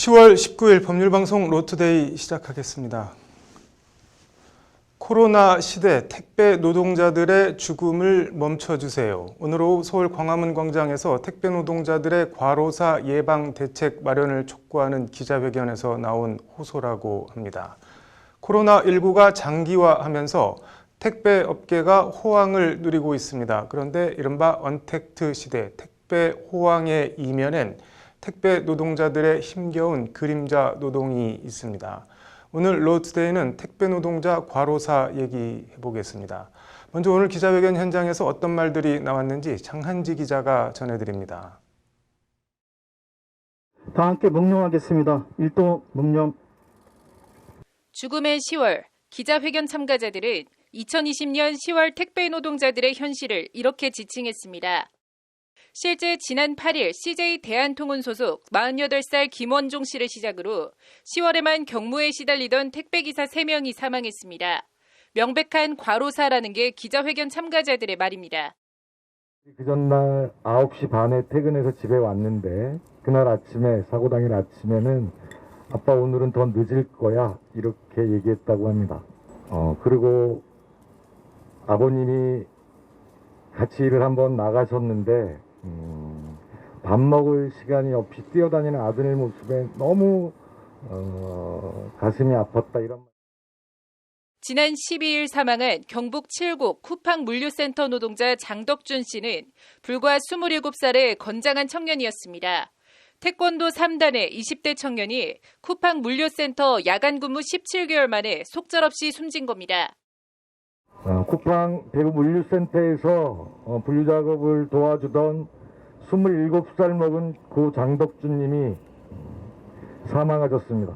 10월 19일 법률방송 로투데이 시작하겠습니다. 코로나 시대 택배 노동자들의 죽음을 멈춰주세요. 오늘 오후 서울 광화문 광장에서 택배 노동자들의 과로사 예방 대책 마련을 촉구하는 기자회견에서 나온 호소라고 합니다. 코로나19가 장기화하면서 택배 업계가 호황을 누리고 있습니다. 그런데 이른바 언택트 시대, 택배 호황의 이면엔 택배 노동자들의 힘겨운 그림자 노동이 있습니다. 오늘 로투데이는 택배 노동자 과로사 얘기해 보겠습니다. 먼저 오늘 기자회견 현장에서 어떤 말들이 나왔는지 장한지 기자가 전해드립니다. 다 함께 묵념하겠습니다. 일도 묵념. 죽음의 10월, 기자회견 참가자들은 2020년 10월 택배 노동자들의 현실을 이렇게 지칭했습니다. 실제 지난 8일 CJ 대한통운 소속 48살 김원종 씨를 시작으로 10월에만 경무에 시달리던 택배기사 3명이 사망했습니다. 명백한 과로사라는 게 기자회견 참가자들의 말입니다. 그 전날 9시 반에 퇴근해서 집에 왔는데 그날 아침에 사고 당일 아침에는 아빠 오늘은 더 늦을 거야 이렇게 얘기했다고 합니다. 그리고 아버님이 같이 일을 한번 나가셨는데 밥 먹을 시간이 없이 뛰어다니는 아들 모습에 너무 가슴이 아팠다 이런. 지난 12일 사망한 경북 칠곡 쿠팡 물류센터 노동자 장덕준 씨는 불과 27살의 건장한 청년이었습니다. 태권도 3단의 20대 청년이 쿠팡 물류센터 야간 근무 17개월 만에 속절없이 숨진 겁니다. 쿠팡 대구 물류센터에서 분류 작업을 도와주던 27살 먹은 고 장덕준 님이 사망하셨습니다.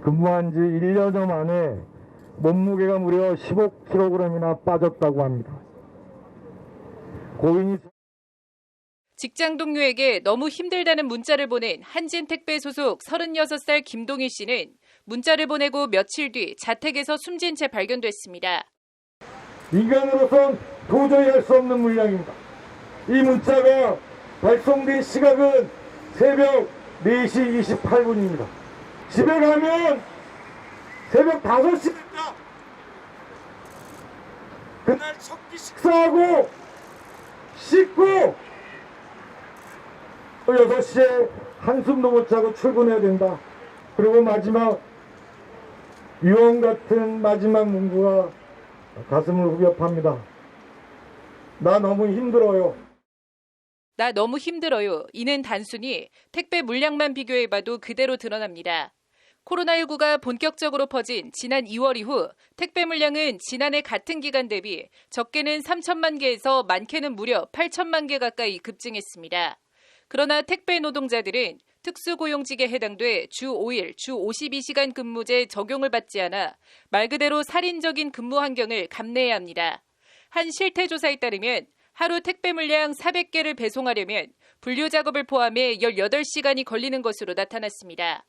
근무한 지 1년여 만에 몸무게가 무려 15kg이나 빠졌다고 합니다. 고인이 직장 동료에게 너무 힘들다는 문자를 보낸 한진택배 소속 36살 김동일 씨는 문자를 보내고 며칠 뒤 자택에서 숨진 채 발견됐습니다. 인간으로선 도저히 할 수 없는 물량입니다. 이 문자가 발송된 시각은 새벽 4시 28분입니다. 집에 가면 새벽 5시입니다. 그날 첫 끼 식사하고 씻고 6시에 한숨도 못 자고 출근해야 된다. 그리고 마지막 유언 같은 마지막 문구가 가슴을 후벼 팝니다. 나 너무 힘들어요. 나 너무 힘들어요. 이는 단순히 택배 물량만 비교해봐도 그대로 드러납니다. 코로나19가 본격적으로 퍼진 지난 2월 이후 택배 물량은 지난해 같은 기간 대비 적게는 3천만 개에서 많게는 무려 8천만 개 가까이 급증했습니다. 그러나 택배 노동자들은 특수고용직에 해당돼 주 5일, 주 52시간 근무제 적용을 받지 않아 말 그대로 살인적인 근무 환경을 감내해야 합니다. 한 실태조사에 따르면 하루 택배 물량 400개를 배송하려면 분류 작업을 포함해 18시간이 걸리는 것으로 나타났습니다.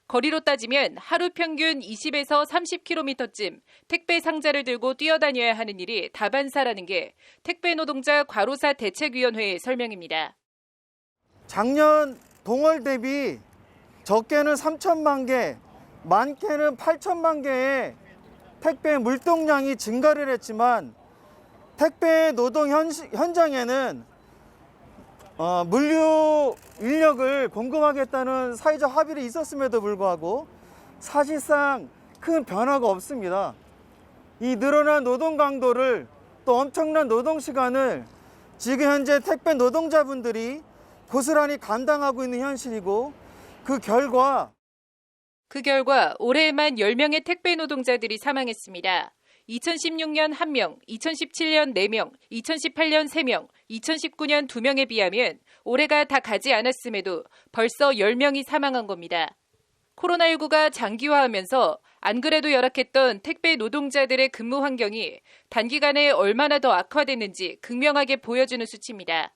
거리로 따지면 하루 평균 20에서 30km쯤 택배 상자를 들고 뛰어다녀야 하는 일이 다반사라는 게 택배 노동자 과로사 대책위원회의 설명입니다. 작년 동월 대비 적게는 3천만 개, 많게는 8천만 개의 택배 물동량이 증가를 했지만 택배 노동 현장에는 물류 인력을 공급하겠다는 사회적 합의를 있었음에도 불구하고 사실상 큰 변화가 없습니다. 이 늘어난 노동 강도를 또 엄청난 노동 시간을 지금 현재 택배 노동자분들이 고스란히 감당하고 있는 현실이고 그 결과 올해에만 10명의 택배 노동자들이 사망했습니다. 2016년 1명, 2017년 4명, 2018년 3명, 2019년 2명에 비하면 올해가 다 가지 않았음에도 벌써 10명이 사망한 겁니다. 코로나19가 장기화하면서 안 그래도 열악했던 택배 노동자들의 근무 환경이 단기간에 얼마나 더 악화됐는지 극명하게 보여주는 수치입니다.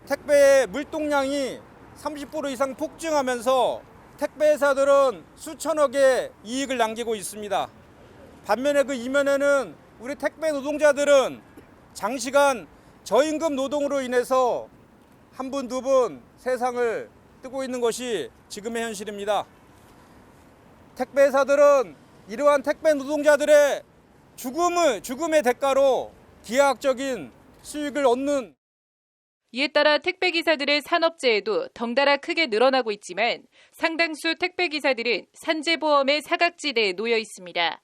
택배 물동량이 30% 이상 폭증하면서 택배 회사들은 수천억의 이익을 남기고 있습니다. 반면에 그 이면에는 우리 택배 노동자들은 장시간 저임금 노동으로 인해서 한 분, 두 분 세상을 뜨고 있는 것이 지금의 현실입니다. 택배사들은 이러한 택배 노동자들의 죽음의 대가로 기하학적인 수익을 얻는 이에 따라 택배기사들의 산업재해도 덩달아 크게 늘어나고 있지만 상당수 택배기사들은 산재보험의 사각지대에 놓여 있습니다.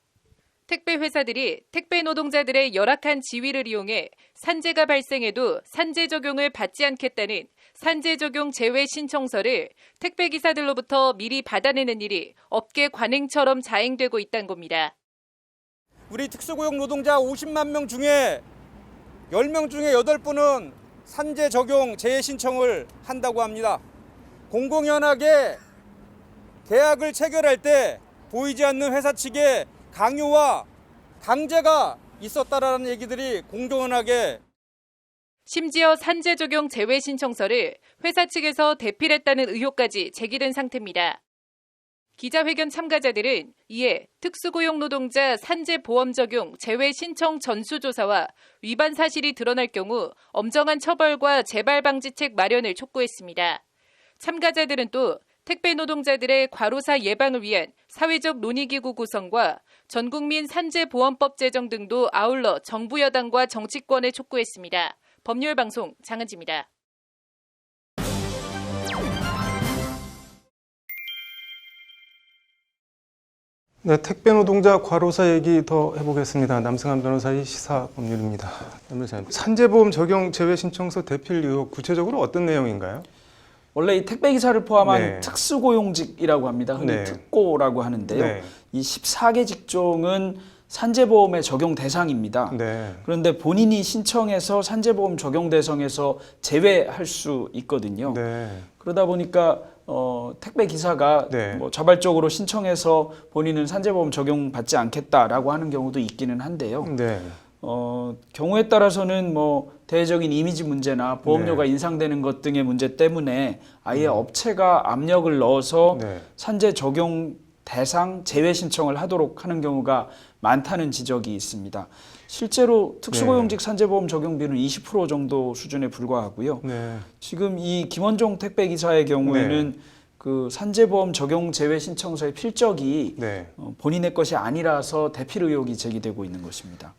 택배회사들이 택배 노동자들의 열악한 지위를 이용해 산재가 발생해도 산재 적용을 받지 않겠다는 산재 적용 제외 신청서를 택배기사들로부터 미리 받아내는 일이 업계 관행처럼 자행되고 있다는 겁니다. 우리 특수고용 노동자 50만 명 중에 10명 중에 8분은 산재 적용 재해 신청을 한다고 합니다. 공공연하게 계약을 체결할 때 보이지 않는 회사 측의 강요와 강제가 있었다라는 얘기들이 공공연하게 심지어 산재 적용 제외 신청서를 회사 측에서 대필했다는 의혹까지 제기된 상태입니다. 기자회견 참가자들은 이에 특수고용 노동자 산재보험 적용 제외 신청 전수조사와 위반 사실이 드러날 경우 엄정한 처벌과 재발 방지책 마련을 촉구했습니다. 참가자들은 또 택배 노동자들의 과로사 예방을 위한 사회적 논의기구 구성과 전국민 산재보험법 제정 등도 아울러 정부 여당과 정치권에 촉구했습니다. 법률방송 장은지입니다. 네, 택배 노동자 과로사 얘기 더 해보겠습니다. 남승환 변호사의 시사법률입니다. 변호사님, 산재보험 적용 제외 신청서 대필 의혹 구체적으로 어떤 내용인가요? 원래 이 택배기사를 포함한 네. 특수고용직이라고 합니다. 흔히 네. 특고라고 하는데요. 네. 이 14개 직종은 산재보험의 적용 대상입니다. 네. 그런데 본인이 신청해서 산재보험 적용 대상에서 제외할 수 있거든요. 네. 그러다 보니까 택배기사가 네. 뭐 자발적으로 신청해서 본인은 산재보험 적용받지 않겠다라고 하는 경우도 있기는 한데요. 네. 경우에 따라서는 뭐 대외적인 이미지 문제나 보험료가 네. 인상되는 것 등의 문제 때문에 아예 업체가 압력을 넣어서 네. 산재 적용 대상 제외 신청을 하도록 하는 경우가 많다는 지적이 있습니다. 실제로 특수고용직 산재보험 적용비는 20% 정도 수준에 불과하고요. 네. 지금 이 김원종 택배기사의 경우에는 그 산재보험 적용 제외 신청서의 필적이 네. 본인의 것이 아니라서 대필 의혹이 제기되고 있는 것입니다.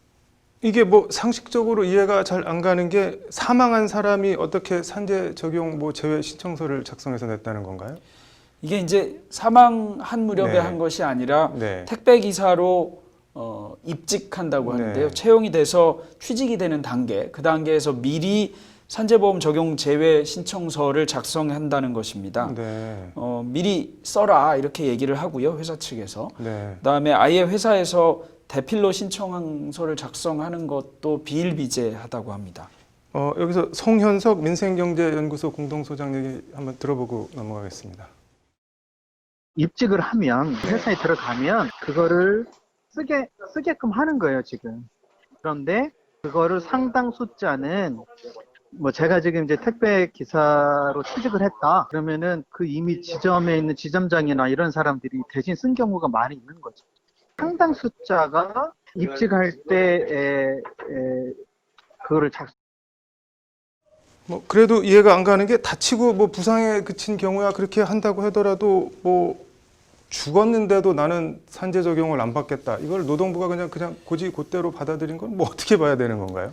이게 뭐 상식적으로 이해가 잘 안 가는 게 사망한 사람이 어떻게 산재 적용 뭐 제외 신청서를 작성해서 냈다는 건가요? 이게 이제 사망한 무렵에 네. 한 것이 아니라 네. 택배기사로 입직한다고 하는데요. 네. 채용이 돼서 취직이 되는 단계, 그 단계에서 미리 산재보험 적용 제외 신청서를 작성한다는 것입니다. 네. 미리 써라 이렇게 얘기를 하고요. 회사 측에서. 네. 그다음에 아예 회사에서 대필로 신청서를 작성하는 것도 비일비재하다고 합니다. 여기서 송현석 민생경제연구소 공동소장 얘기 한번 들어보고 넘어가겠습니다. 입직을 하면 회사에 들어가면 그거를 쓰게끔 하는 거예요, 지금. 그런데 그거를 상당 숫자는 뭐 제가 지금 이제 택배 기사로 취직을 했다. 그러면은 그 이미 지점에 있는 지점장이나 이런 사람들이 대신 쓴 경우가 많이 있는 거죠. 상당 숫자가 입직할 때 그거를 뭐 그래도 이해가 안 가는 게 다치고 뭐 부상에 그친 경우야 그렇게 한다고 하더라도 뭐 죽었는데도 나는 산재 적용을 안 받겠다. 이걸 노동부가 그냥 고지고대로 받아들인 건 뭐 어떻게 봐야 되는 건가요?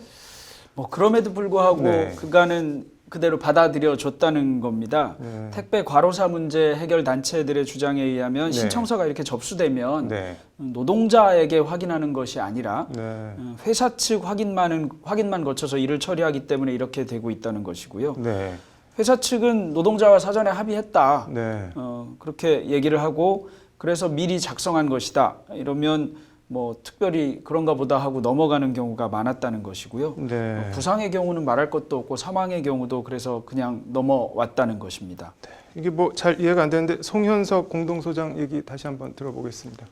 뭐 그럼에도 불구하고 네. 그간은 그대로 받아들여 줬다는 겁니다. 네. 택배 과로사 문제 해결 단체들의 주장에 의하면 네. 신청서가 이렇게 접수되면 네. 노동자에게 확인하는 것이 아니라 네. 회사 측 확인만 거쳐서 일을 처리하기 때문에 이렇게 되고 있다는 것이고요. 네. 회사 측은 노동자와 사전에 합의했다. 네. 그렇게 얘기를 하고 그래서 미리 작성한 것이다. 이러면 뭐 특별히 그런가 보다 하고 넘어가는 경우가 많았다는 것이고요. 네. 부상의 경우는 말할 것도 없고 사망의 경우도 그래서 그냥 넘어왔다는 것입니다. 이게 뭐 잘 이해가 안 되는데 송현석 공동소장 얘기 다시 한번 들어보겠습니다.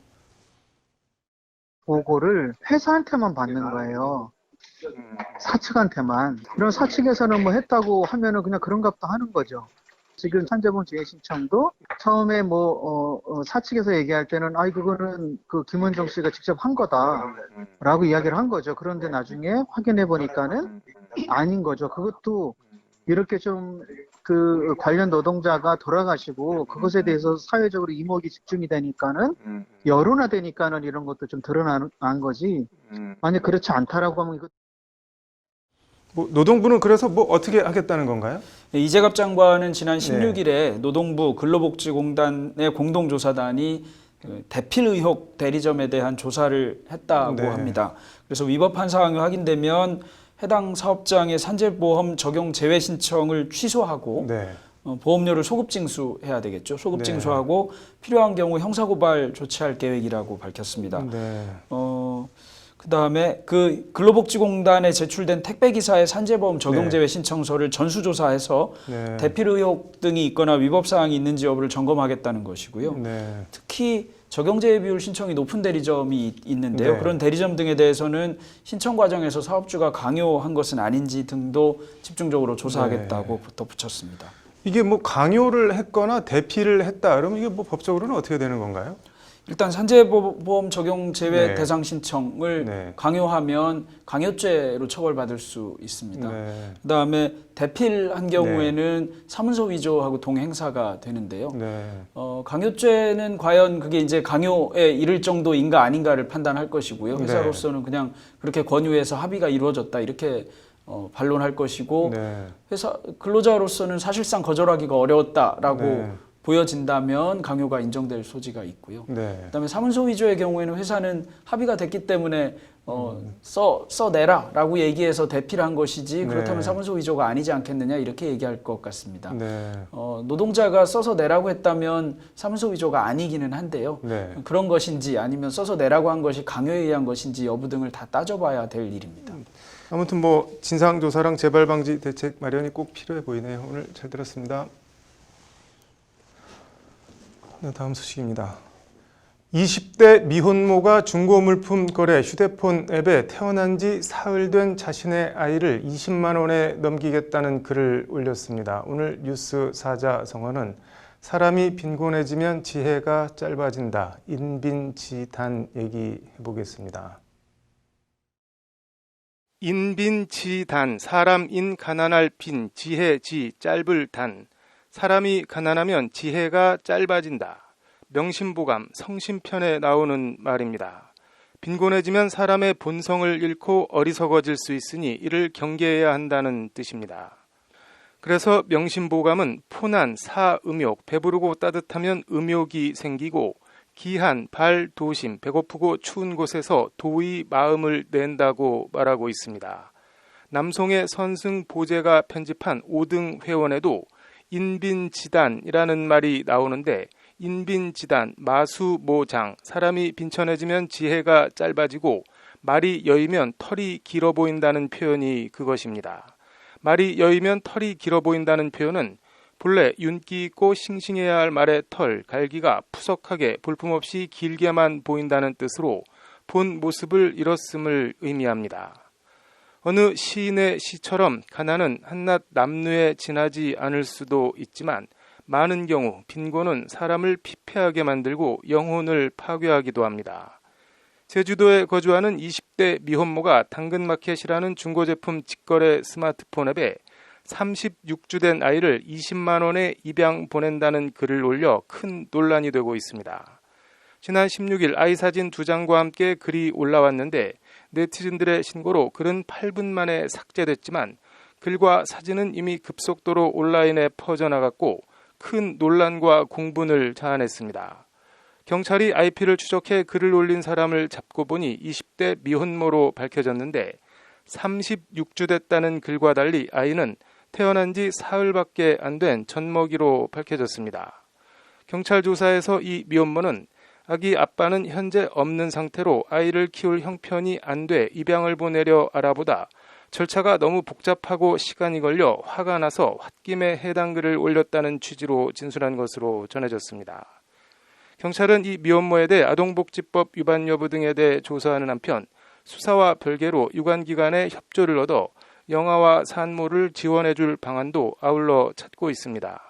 보고를 회사한테만 받는 거예요. 사측한테만. 그럼 사측에서는 뭐 했다고 하면은 그냥 그런가 보다 하는 거죠. 지금 산재보험 제외 신청도 처음에 사측에서 얘기할 때는 그거는 그 김원종 씨가 직접 한 거다라고 이야기를 한 거죠. 그런데 나중에 확인해 보니까는 아닌 거죠. 그것도 이렇게 좀 그 관련 노동자가 돌아가시고 그것에 대해서 사회적으로 이목이 집중이 되니까는 여론화되니까는 이런 것도 좀 드러난 거지. 만약 그렇지 않다라고 하면 이거 뭐 노동부는 그래서 뭐 어떻게 하겠다는 건가요? 이재갑 장관은 지난 16일에 노동부 근로복지공단의 공동조사단이 대필 의혹 대리점에 대한 조사를 했다고 네. 합니다. 그래서 위법한 사항이 확인되면 해당 사업장의 산재보험 적용 제외 신청을 취소하고 네. 보험료를 소급 징수해야 되겠죠. 소급 네. 징수하고 필요한 경우 형사고발 조치할 계획이라고 밝혔습니다. 네. 그다음에 그 근로복지공단에 제출된 택배기사의 산재보험 적용 네. 제외 신청서를 전수조사해서 네. 대필 의혹 등이 있거나 위법 사항이 있는지 여부를 점검하겠다는 것이고요. 네. 특히 적용제외 비율 신청이 높은 대리점이 있는데요. 네. 그런 대리점 등에 대해서는 신청 과정에서 사업주가 강요한 것은 아닌지 등도 집중적으로 조사하겠다고 덧붙였습니다. 이게 뭐 강요를 했거나 대피를 했다 그러면 이게 뭐 법적으로는 어떻게 되는 건가요? 일단 산재보험 적용 제외 네. 대상 신청을 네. 강요하면 강요죄로 처벌받을 수 있습니다. 네. 그다음에 대필한 경우에는 사문서 위조하고 동행사가 되는데요. 네. 강요죄는 과연 그게 이제 강요에 이를 정도인가 아닌가를 판단할 것이고요. 회사로서는 그냥 그렇게 권유해서 합의가 이루어졌다 이렇게 반론할 것이고 네. 회사 근로자로서는 사실상 거절하기가 어려웠다라고 네. 보여진다면 강요가 인정될 소지가 있고요. 네. 그다음에 사문서 위조의 경우에는 회사는 합의가 됐기 때문에 써내라라고 얘기해서 대피를 한 것이지 그렇다면 네. 사문서 위조가 아니지 않겠느냐 이렇게 얘기할 것 같습니다. 네. 노동자가 써서 내라고 했다면 사문서 위조가 아니기는 한데요. 네. 그런 것인지 아니면 써서 내라고 한 것이 강요에 의한 것인지 여부 등을 다 따져봐야 될 일입니다. 아무튼 뭐 진상조사랑 재발방지 대책 마련이 꼭 필요해 보이네요. 오늘 잘 들었습니다. 네, 다음 소식입니다. 20대 미혼모가 중고물품 거래 휴대폰 앱에 태어난 지 사흘 된 자신의 아이를 20만 원에 넘기겠다는 글을 올렸습니다. 오늘 뉴스 사자성어는 사람이 빈곤해지면 지혜가 짧아진다. 인빈지단 얘기해 보겠습니다. 인빈지단, 사람인 가난할 빈, 지혜지 짧을 단. 사람이 가난하면 지혜가 짧아진다. 명심보감, 성심편에 나오는 말입니다. 빈곤해지면 사람의 본성을 잃고 어리석어질 수 있으니 이를 경계해야 한다는 뜻입니다. 그래서 명심보감은 포난, 사음욕, 배부르고 따뜻하면 음욕이 생기고 기한, 발도심, 배고프고 추운 곳에서 도의 마음을 낸다고 말하고 있습니다. 남송의 선승 보재가 편집한 5등 회원에도 인빈지단이라는 말이 나오는데 인빈지단, 마수모장, 사람이 빈천해지면 지혜가 짧아지고 말이 여이면 털이 길어 보인다는 표현이 그것입니다. 말이 여이면 털이 길어 보인다는 표현은 본래 윤기 있고 싱싱해야 할 말의 털, 갈기가 푸석하게 볼품없이 길게만 보인다는 뜻으로 본 모습을 잃었음을 의미합니다. 어느 시인의 시처럼 가난은 한낱 남루에 지나지 않을 수도 있지만 많은 경우 빈곤은 사람을 피폐하게 만들고 영혼을 파괴하기도 합니다. 제주도에 거주하는 20대 미혼모가 당근마켓이라는 중고제품 직거래 스마트폰 앱에 36주 된 아이를 20만 원에 입양 보낸다는 글을 올려 큰 논란이 되고 있습니다. 지난 16일 아이 사진 2장과 함께 글이 올라왔는데 네티즌들의 신고로 글은 8분 만에 삭제됐지만 글과 사진은 이미 급속도로 온라인에 퍼져나갔고 큰 논란과 공분을 자아냈습니다. 경찰이 IP를 추적해 글을 올린 사람을 잡고 보니 20대 미혼모로 밝혀졌는데 36주 됐다는 글과 달리 아이는 태어난 지 사흘밖에 안 된 젖먹이로 밝혀졌습니다. 경찰 조사에서 이 미혼모는 아기 아빠는 현재 없는 상태로 아이를 키울 형편이 안 돼 입양을 보내려 알아보다 절차가 너무 복잡하고 시간이 걸려 화가 나서 홧김에 해당 글을 올렸다는 취지로 진술한 것으로 전해졌습니다. 경찰은 이 미혼모에 대해 아동복지법 위반 여부 등에 대해 조사하는 한편 수사와 별개로 유관기관의 협조를 얻어 영아와 산모를 지원해줄 방안도 아울러 찾고 있습니다.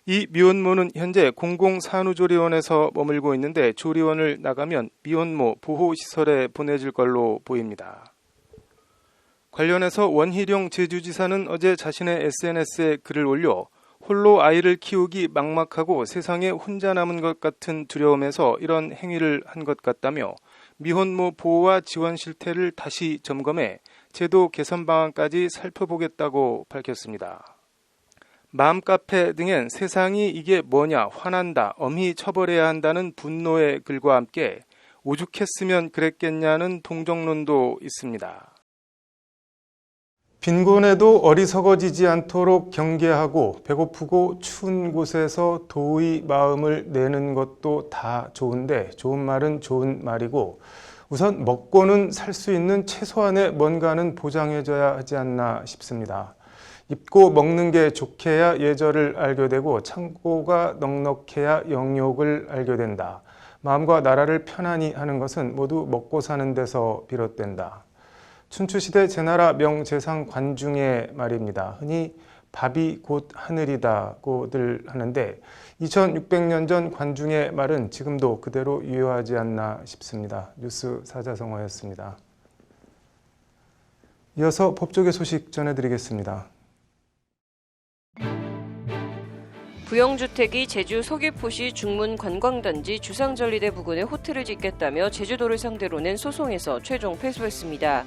이 미혼모는 현재 공공산후조리원에서 머물고 있는데 조리원을 나가면 미혼모 보호시설에 보내질 걸로 보입니다. 관련해서 원희룡 제주지사는 어제 자신의 SNS에 글을 올려 홀로 아이를 키우기 막막하고 세상에 혼자 남은 것 같은 두려움에서 이런 행위를 한 것 같다며 미혼모 보호와 지원 실태를 다시 점검해 제도 개선 방안까지 살펴보겠다고 밝혔습니다. 마음카페 등엔 세상이 이게 뭐냐, 화난다, 엄히 처벌해야 한다는 분노의 글과 함께 오죽했으면 그랬겠냐는 동정론도 있습니다. 빈곤에도 어리석어지지 않도록 경계하고 배고프고 추운 곳에서 도의 마음을 내는 것도 다 좋은데 좋은 말은 좋은 말이고 우선 먹고는 살 수 있는 최소한의 뭔가는 보장해줘야 하지 않나 싶습니다. 입고 먹는 게 좋게야 예절을 알게 되고 창고가 넉넉해야 영욕을 알게 된다. 마음과 나라를 편안히 하는 것은 모두 먹고 사는 데서 비롯된다. 춘추시대 제나라 명재상 관중의 말입니다. 흔히 밥이 곧 하늘이다고들 하는데 2600년 전 관중의 말은 지금도 그대로 유효하지 않나 싶습니다. 뉴스 사자성어였습니다. 이어서 법조계 소식 전해드리겠습니다. 부영주택이 제주 서귀포시 중문 관광단지 주상전리대 부근에 호텔을 짓겠다며 제주도를 상대로 낸 소송에서 최종 패소했습니다.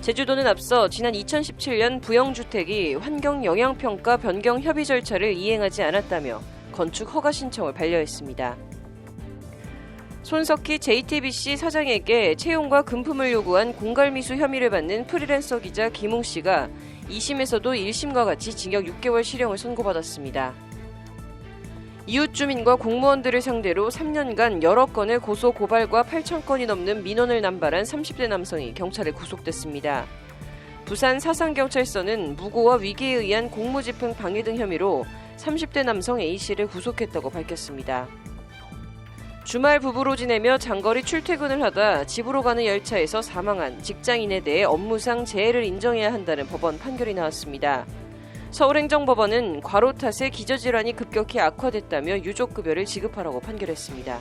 제주도는 앞서 지난 2017년 부영주택이 환경영향평가 변경 협의 절차를 이행하지 않았다며 건축 허가 신청을 반려했습니다. 손석희 JTBC 사장에게 채용과 금품을 요구한 공갈미수 혐의를 받는 프리랜서 기자 김웅 씨가 2심에서도 1심과 같이 징역 6개월 실형을 선고받았습니다. 이웃 주민과 공무원들을 상대로 3년간 여러 건의 고소 고발과 8천 건이 넘는 민원을 남발한 30대 남성이 경찰에 구속됐습니다. 부산 사상경찰서는 무고와 위기에 의한 공무집행 방해 등 혐의로 30대 남성 A씨를 구속했다고 밝혔습니다. 주말 부부로 지내며 장거리 출퇴근을 하다 집으로 가는 열차에서 사망한 직장인에 대해 업무상 재해를 인정해야 한다는 법원 판결이 나왔습니다. 서울행정법원은 과로 탓에 기저질환이 급격히 악화됐다며 유족급여를 지급하라고 판결했습니다.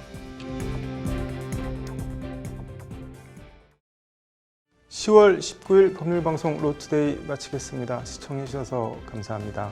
10월 19일 법률방송 로투데이 마치겠습니다. 시청해주셔서 감사합니다.